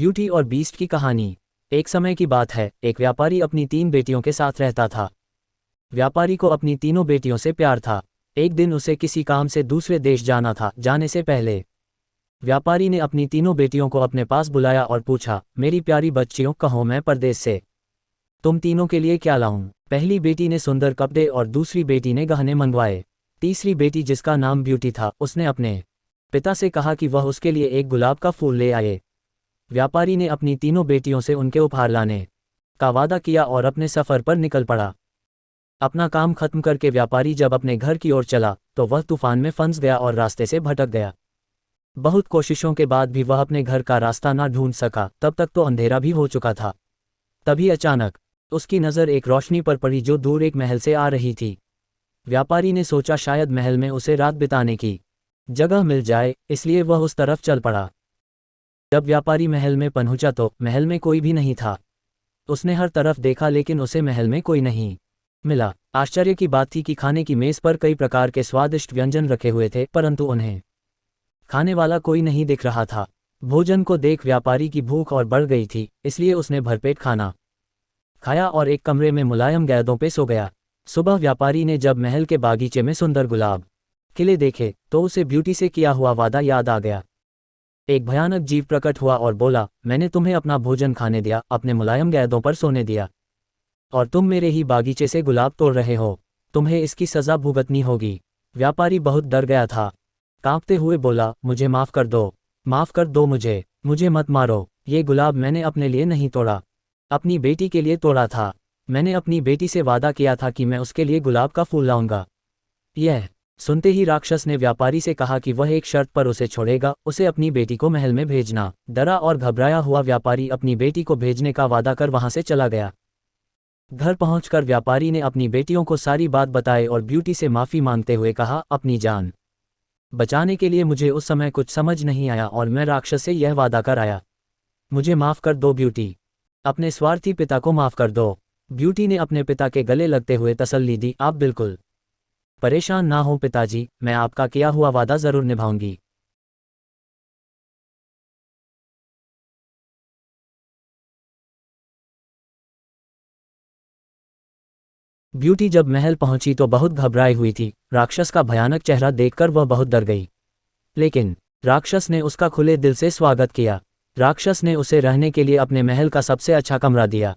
Beauty और beast की कहानी। एक समय की बात है, एक व्यापारी अपनी 3 बेटियों के साथ रहता था। व्यापारी को अपनी तीनों बेटियों से प्यार था। एक दिन उसे किसी काम से दूसरे देश जाना था। जाने से पहले व्यापारी ने अपनी तीनों बेटियों को अपने पास बुलाया और पूछा, मेरी प्यारी बच्चियों, कहो मैं परदेश से तुम तीनों के लिए क्या लाऊं। पहली बेटी ने सुंदर कपड़े और दूसरी बेटी ने गहने मंगवाए। तीसरी बेटी, जिसका नाम ब्यूटी था, उसने अपने पिता से कहा कि वह उसके लिए एक गुलाब का फूल ले आए। व्यापारी ने अपनी तीनों बेटियों से उनके उपहार लाने का वादा किया और अपने सफर पर निकल पड़ा। अपना काम खत्म करके व्यापारी जब अपने घर की ओर चला तो वह तूफान में फंस गया और रास्ते से भटक गया। बहुत कोशिशों के बाद भी वह अपने घर का रास्ता ना ढूंढ सका। तब तक तो अंधेरा भी हो चुका था। तभी अचानक उसकी नज़र एक रोशनी पर पड़ी जो दूर एक महल से आ रही थी। व्यापारी ने सोचा शायद महल में उसे रात बिताने की जगह मिल जाए, इसलिए वह उस तरफ चल पड़ा। जब व्यापारी महल में पहुंचा तो महल में कोई भी नहीं था। उसने हर तरफ देखा लेकिन उसे महल में कोई नहीं मिला। आश्चर्य की बात थी कि खाने की मेज पर कई प्रकार के स्वादिष्ट व्यंजन रखे हुए थे, परंतु उन्हें खाने वाला कोई नहीं दिख रहा था। भोजन को देख व्यापारी की भूख और बढ़ गई थी, इसलिए उसने भरपेट खाना खाया और एक कमरे में मुलायम गेंदों पे सो गया। सुबह व्यापारी ने जब महल के बागीचे में सुंदर गुलाब खिले देखे तो उसे ब्यूटी से किया हुआ वादा याद आ गया। एक भयानक जीव प्रकट हुआ और बोला, मैंने तुम्हें अपना भोजन खाने दिया, अपने मुलायम गेंदों पर सोने दिया, और तुम मेरे ही बागीचे से गुलाब तोड़ रहे हो। तुम्हें इसकी सजा भुगतनी होगी। व्यापारी बहुत डर गया था। कांपते हुए बोला, मुझे माफ़ कर दो, माफ़ कर दो मुझे मत मारो। ये गुलाब मैंने अपने लिए नहीं तोड़ा, अपनी बेटी के लिए तोड़ा था। मैंने अपनी बेटी से वादा किया था कि मैं उसके लिए गुलाब का फूल लाऊंगा। यह सुनते ही राक्षस ने व्यापारी से कहा कि वह एक शर्त पर उसे छोड़ेगा, उसे अपनी बेटी को महल में भेजना। डरा और घबराया हुआ व्यापारी अपनी बेटी को भेजने का वादा कर वहां से चला गया। घर पहुंचकर व्यापारी ने अपनी बेटियों को सारी बात बताई और ब्यूटी से माफ़ी मांगते हुए कहा, अपनी जान बचाने के लिए मुझे उस समय कुछ समझ नहीं आया और मैं राक्षस से यह वादा कर आया। मुझे माफ़ कर दो ब्यूटी, अपने स्वार्थी पिता को माफ़ कर दो। ब्यूटी ने अपने पिता के गले लगते हुए तसल्ली दी, आप बिल्कुल परेशान ना हो पिताजी, मैं आपका किया हुआ वादा जरूर निभाऊंगी। ब्यूटी जब महल पहुंची तो बहुत घबराई हुई थी। राक्षस का भयानक चेहरा देखकर वह बहुत डर गई, लेकिन राक्षस ने उसका खुले दिल से स्वागत किया। राक्षस ने उसे रहने के लिए अपने महल का सबसे अच्छा कमरा दिया,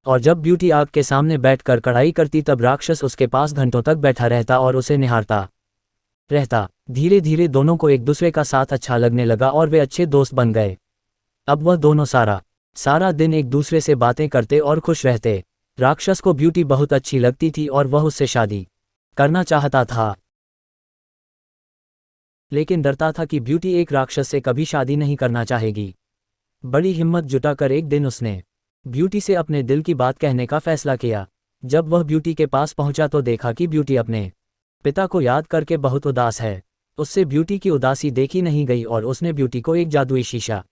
और जब ब्यूटी आग के सामने बैठकर कढ़ाई करती तब राक्षस उसके पास घंटों तक बैठा रहता और उसे निहारता रहता। धीरे धीरे दोनों को एक दूसरे का साथ अच्छा लगने लगा और वे अच्छे दोस्त बन गए। अब वह दोनों सारा दिन एक दूसरे से बातें करते और खुश रहते। राक्षस को ब्यूटी बहुत अच्छी लगती थी और वह उससे शादी करना चाहता था, लेकिन डरता था कि ब्यूटी एक राक्षस से कभी शादी नहीं करना चाहेगी। बड़ी हिम्मत जुटाकर एक दिन उसने ब्यूटी से अपने दिल की बात कहने का फैसला किया। जब वह ब्यूटी के पास पहुंचा तो देखा कि ब्यूटी अपने पिता को याद करके बहुत उदास है। उससे ब्यूटी की उदासी देखी नहीं गई और उसने ब्यूटी को एक जादुई शीशा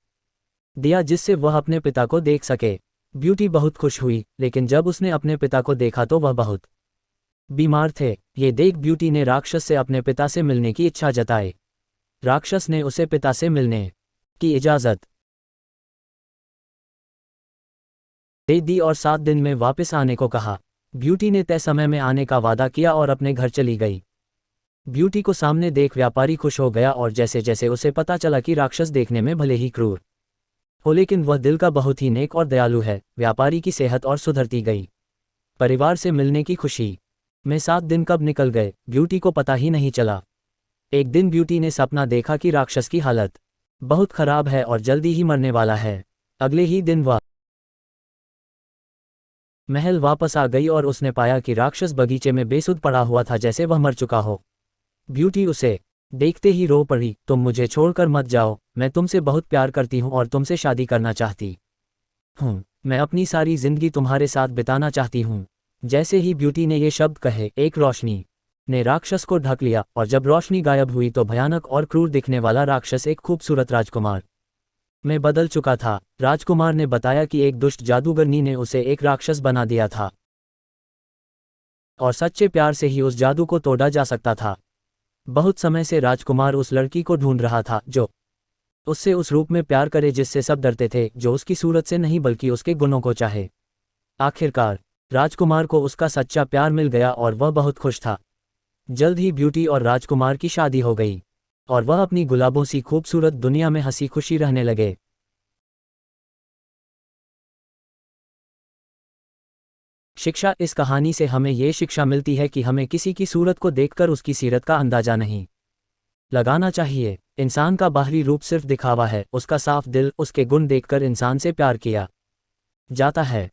दिया जिससे वह अपने पिता को देख सके। ब्यूटी बहुत खुश हुई, लेकिन जब उसने अपने पिता को देखा तो वह बहुत बीमार थे। ये देख ब्यूटी ने राक्षस से अपने पिता से मिलने की इच्छा जताई। राक्षस ने उसे पिता से मिलने की इजाज़त दे दी और 7 दिन में वापस आने को कहा। ब्यूटी ने तय समय में आने का वादा किया और अपने घर चली गई। ब्यूटी को सामने देख व्यापारी खुश हो गया और जैसे जैसे उसे पता चला कि राक्षस देखने में भले ही क्रूर हो लेकिन वह दिल का बहुत ही नेक और दयालु है, व्यापारी की सेहत और सुधरती गई। परिवार से मिलने की खुशी में 7 दिन कब निकल गए ब्यूटी को पता ही नहीं चला। एक दिन ब्यूटी ने सपना देखा कि राक्षस की हालत बहुत खराब है और जल्दी ही मरने वाला है। अगले ही दिन वह महल वापस आ गई और उसने पाया कि राक्षस बगीचे में बेसुध पड़ा हुआ था, जैसे वह मर चुका हो। ब्यूटी उसे देखते ही रो पड़ी, तुम मुझे छोड़कर मत जाओ, मैं तुमसे बहुत प्यार करती हूँ और तुमसे शादी करना चाहती हूँ। मैं अपनी सारी जिंदगी तुम्हारे साथ बिताना चाहती हूँ। जैसे ही ब्यूटी ने ये शब्द कहे, एक रोशनी ने राक्षस को ढक लिया और जब रोशनी गायब हुई तो भयानक और क्रूर दिखने वाला राक्षस एक खूबसूरत राजकुमार में बदल चुका था। राजकुमार ने बताया कि एक दुष्ट जादूगरनी ने उसे एक राक्षस बना दिया था और सच्चे प्यार से ही उस जादू को तोड़ा जा सकता था। बहुत समय से राजकुमार उस लड़की को ढूंढ रहा था जो उससे उस रूप में प्यार करे जिससे सब डरते थे, जो उसकी सूरत से नहीं बल्कि उसके गुणों को चाहे। आखिरकार राजकुमार को उसका सच्चा प्यार मिल गया और वह बहुत खुश था। जल्द ही ब्यूटी और राजकुमार की शादी हो गई और वह अपनी गुलाबों सी खूबसूरत दुनिया में हंसी खुशी रहने लगे। शिक्षा। इस कहानी से हमें ये शिक्षा मिलती है कि हमें किसी की सूरत को देखकर उसकी सीरत का अंदाजा नहीं लगाना चाहिए। इंसान का बाहरी रूप सिर्फ दिखावा है, उसका साफ दिल, उसके गुण देखकर इंसान से प्यार किया जाता है।